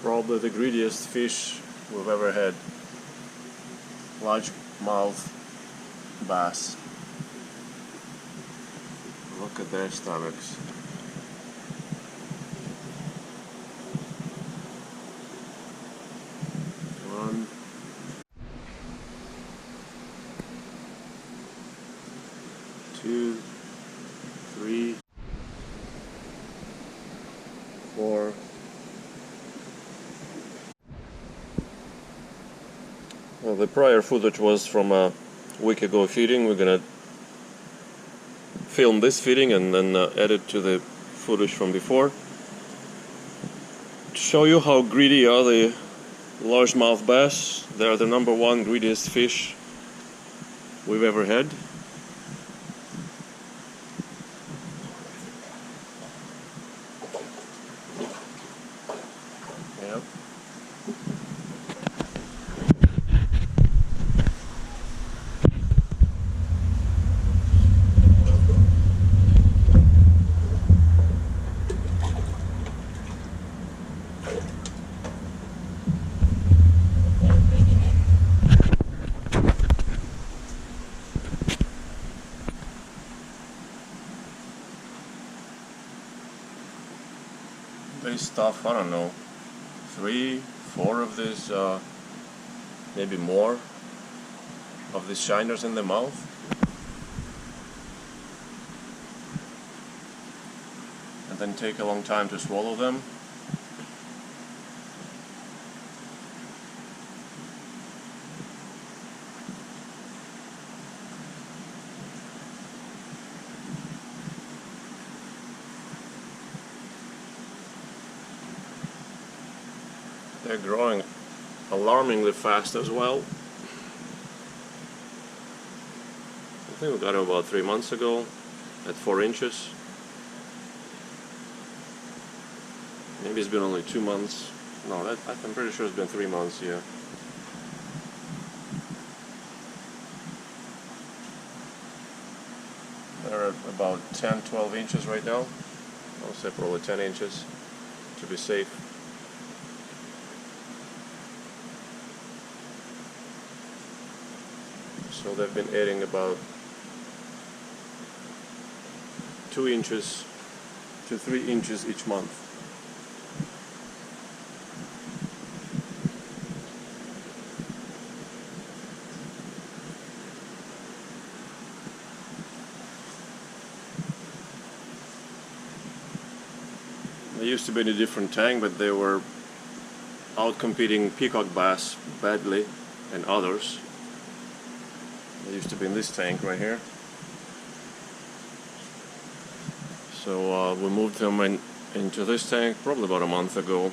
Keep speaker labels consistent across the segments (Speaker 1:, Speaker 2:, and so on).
Speaker 1: Probably the greediest fish we've ever had. Largemouth bass. Look at their stomachs. One. Two. Three. Four. Well, the prior footage was from a week ago feeding. We're gonna film this feeding and then add it to the footage from before to show you how greedy are the largemouth bass. They are the #1 greediest fish we've ever had. Yep. They stuff, I don't know, 3, 4 of these, maybe more, of these shiners in the mouth. And then take a long time to swallow them. They're growing alarmingly fast as well. I think we got them about 3 months ago at 4 inches. Maybe it's been only 2 months. No, I'm pretty sure it's been 3 months, yeah. They're at about 10, 12 inches right now. I'll say probably 10 inches to be safe. So they've been adding about 2 inches to 3 inches each month. They used to be in a different tank, but they were out-competing peacock bass badly and others. They used to be in this tank right here. So we moved them into this tank probably about a month ago,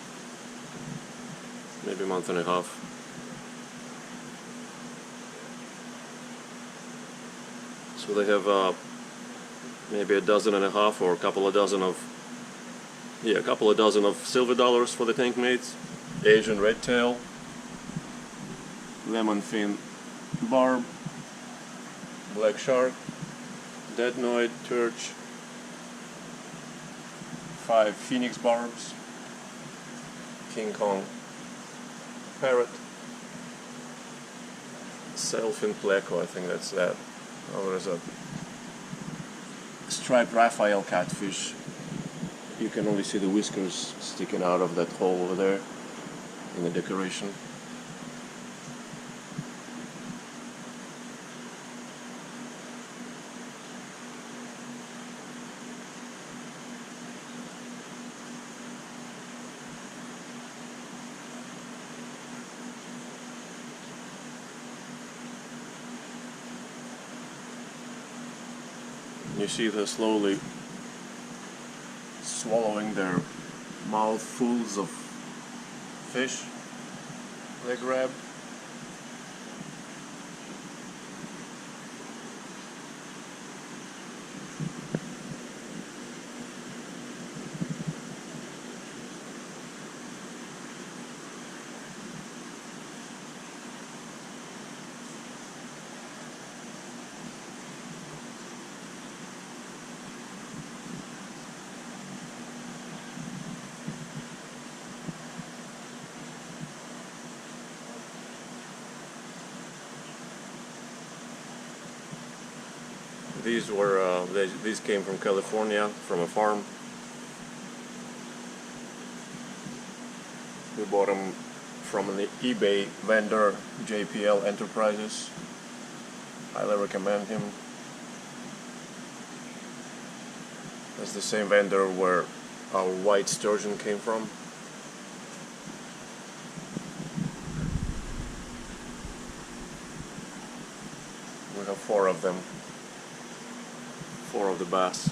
Speaker 1: maybe a month and a half. So they have maybe a dozen and a half or a couple of dozen of silver dollars for the tank mates, Asian red tail, lemon fin barb, black shark, deadnoid, turch, 5 phoenix barbs, King Kong parrot, sailfin pleco, I think that's that. Oh, there's a striped Raphael catfish. You can only see the whiskers sticking out of that hole over there in the decoration. You see they're slowly swallowing their mouthfuls of fish they grab. These were these came from California, from a farm. We bought them from an eBay vendor, JPL Enterprises. Highly recommend him. That's the same vendor where our white sturgeon came from. We have 4 of them. 4 of the bass.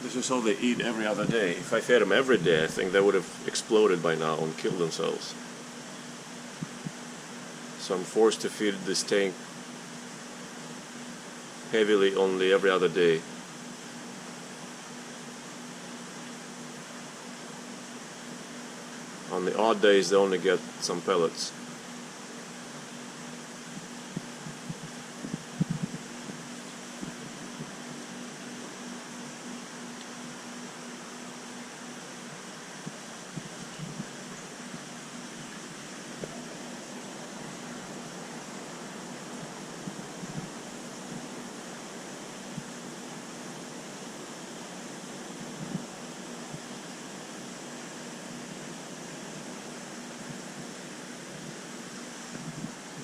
Speaker 1: This is all they eat every other day. If I fed them every day, I think they would have exploded by now and killed themselves. So I'm forced to feed this tank heavily only every other day. On the odd days they only get some pellets.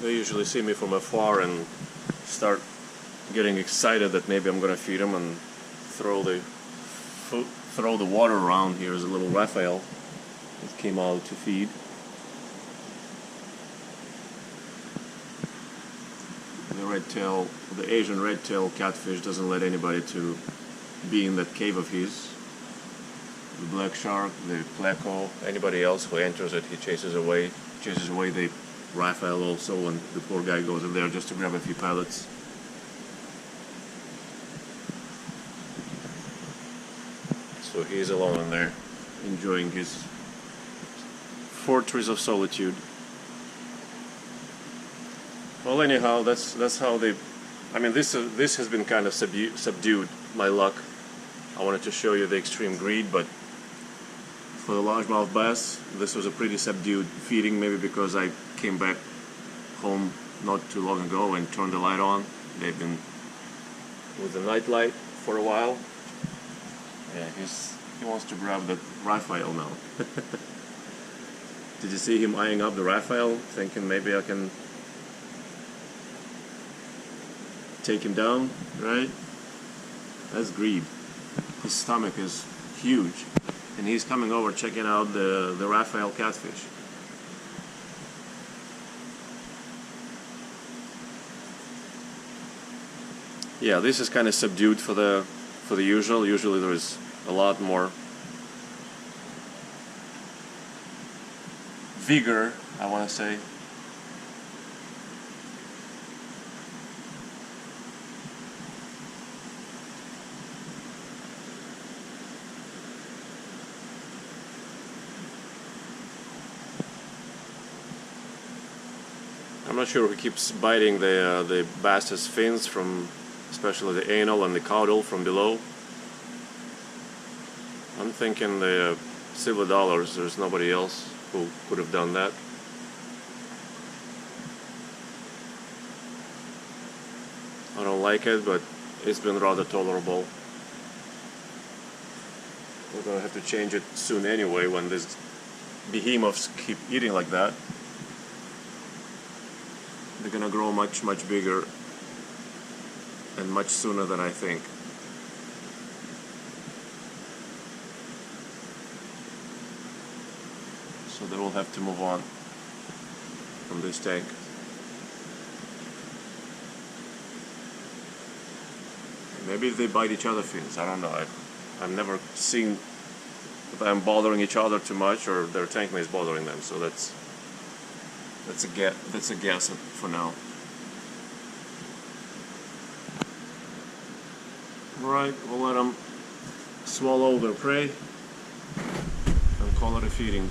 Speaker 1: They usually see me from afar and start getting excited that maybe I'm gonna feed them and throw the water around. Here's a little Raphael that came out to feed. The Asian red-tailed catfish doesn't let anybody to be in that cave of his. The black shark, the pacu, anybody else who enters it, he chases away the Raphael also, and the poor guy goes in there just to grab a few pellets. So he's alone in there, enjoying his fortress of solitude. Well, anyhow, that's how they. I mean, this has been kind of subdued. My luck. I wanted to show you the extreme greed, but for the largemouth bass, this was a pretty subdued feeding. Maybe because I came back home not too long ago and turned the light on. They've been with the night light for a while. Yeah, he wants to grab the Raphael now. Did you see him eyeing up the Raphael, thinking maybe I can take him down, right? That's greed. His stomach is huge, and he's coming over checking out the Raphael catfish. Yeah, this is kind of subdued for the usual. Usually there is a lot more vigor, I want to say. I'm not sure if he keeps biting the bass's fins, from especially the anal and the caudal from below. I'm thinking the silver dollars, there's nobody else who could have done that. I don't like it, but it's been rather tolerable. We're gonna have to change it soon anyway when these behemoths keep eating like that. They're gonna grow much bigger and much sooner than I think. So they will have to move on from this tank. Maybe they bite each other fins, I don't know. I've never seen them bothering each other too much, or their tank mate is bothering them, so that's a guess for now. Alright, we'll let them swallow their prey and call it a feeding.